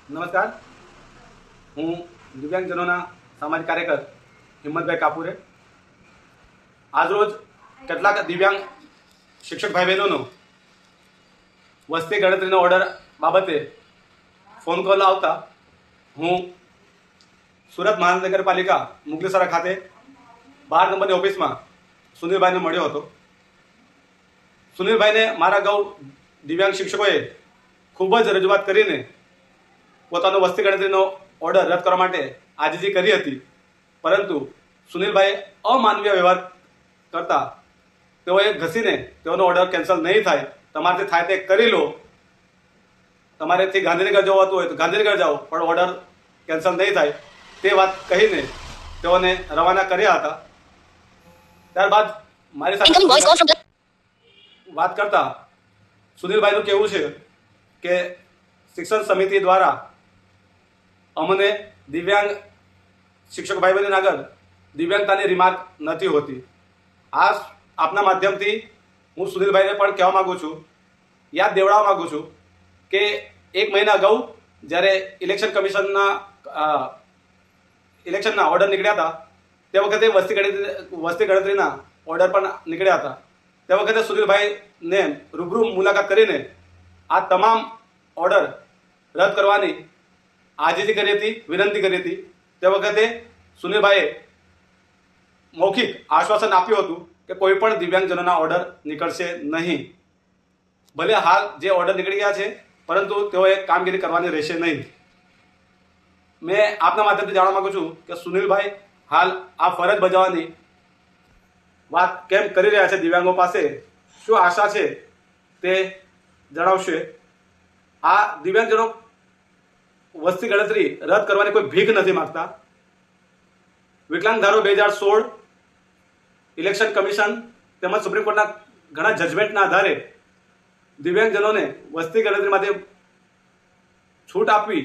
નમસ્કાર, હું દિવ્યાંગજનોના સામાજિક કાર્યકર હિંમતભાઈ કાપુરે. આજરોજ કેટલાક દિવ્યાંગ શિક્ષક ભાઈ બહેનોનો વસ્તી ગણતરીનો ઓર્ડર બાબતે ફોન કોલ આવતા હું સુરત મહાનગરપાલિકા મુગલીસરા ખાતે 12 નંબરની ઓફિસમાં સુનિલભાઈને મળ્યો હતો. સુનિલભાઈને મારા ગૌ દિવ્યાંગ શિક્ષકોએ ખૂબ જ રજૂઆત કરીને પોતાનો વસ્તી ગણતરીનો ઓર્ડર રદ કરવા માટે આજીજી કરી હતી, પરંતુ સુનિલભાઈએ અમાનવીય વ્યવહાર કરતા તેઓએ ઘસીને તેઓનો ઓર્ડર કેન્સલ નહીં થાય, તમારાથી થાય તે કરી લો, તમારેથી ગાંધીનગર જવું હતું હોય તો ગાંધીનગર જાઓ, પણ ઓર્ડર કેન્સલ નહીં થાય તે વાત કહીને તેઓને રવાના કર્યા હતા. ત્યારબાદ મારી સાથે વાત કરતા સુનિલભાઈનું કહેવું છે કે શિક્ષણ સમિતિ દ્વારા અમને દિવ્યાંગ શિક્ષક ભાઈ બહેન આગળ દિવ્યાંગતાની રિમાર્ક નથી હોતી. આ આપના માધ્યમથી હું સુનિલભાઈને પણ કહેવા માગું છું, યાદ દેવડાવવા માગું છું કે 1 મહિના અગાઉ જ્યારે ઇલેક્શન કમિશનના ઇલેક્શનના ઓર્ડર નીકળ્યા હતા તે વખતે વસ્તી ગણતરીના ઓર્ડર પણ નીકળ્યા હતા. તે વખતે સુનિલભાઈને રૂબરૂ મુલાકાત કરીને આ તમામ ઓર્ડર રદ કરવાની આજીજી કરી હતી, વિનંતી કરી હતી. તે વખતે સુનિલભાઈએ મૌખિક આશ્વાસન આપ્યું હતું કે કોઈ પણ દિવ્યાંગજનોના ઓર્ડર નીકળશે નહીં. ભલે હાલ જે ઓર્ડર નીકળી ગયા છે, પરંતુ તેઓએ કામગીરી કરવાની રહેશે નહીં. મેં આપના માધ્યમથી જાણવા માગું છું કે સુનિલભાઈ હાલ આ ફરજ બજાવવાની વાત કેમ કરી રહ્યા છે, દિવ્યાંગો પાસે શું આશા છે તે જણાવશે. આ દિવ્યાંગજનો વસ્તી ગણતરી રદ કરવાની કોઈ ભીખ નથી માંગતા. વિકલાંગ ધારો 2016, ઇલેક્શન કમિશન તેમજ સુપ્રીમ કોર્ટના ઘણા જજમેન્ટના આધારે દિવ્યાંગજનોને વસ્તી ગણતરીમાંથી છૂટ આપવી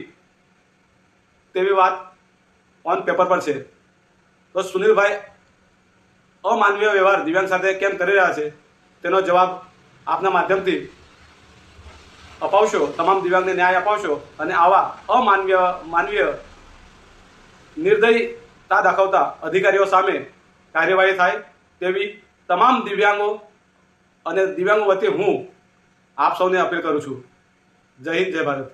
તેવી વાત ઓન પેપર પર છે. તો સુનિલભાઈ અમાનવીય વ્યવહાર દિવ્યાંગ સાથે કેમ કરી રહ્યા છે તેનો જવાબ આપના માધ્યમથી અપાવશો, તમામ દિવ્યાંગને ન્યાય અપાવશો અને આવા માનવીય નિર્દયતા દાખવતા અધિકારીઓ સામે કાર્યવાહી થાય તેવી તમામ દિવ્યાંગો અને દિવ્યાંગો વતી હું આપ સૌને અપીલ કરું છું. જય હિન્દ, જય ભારત.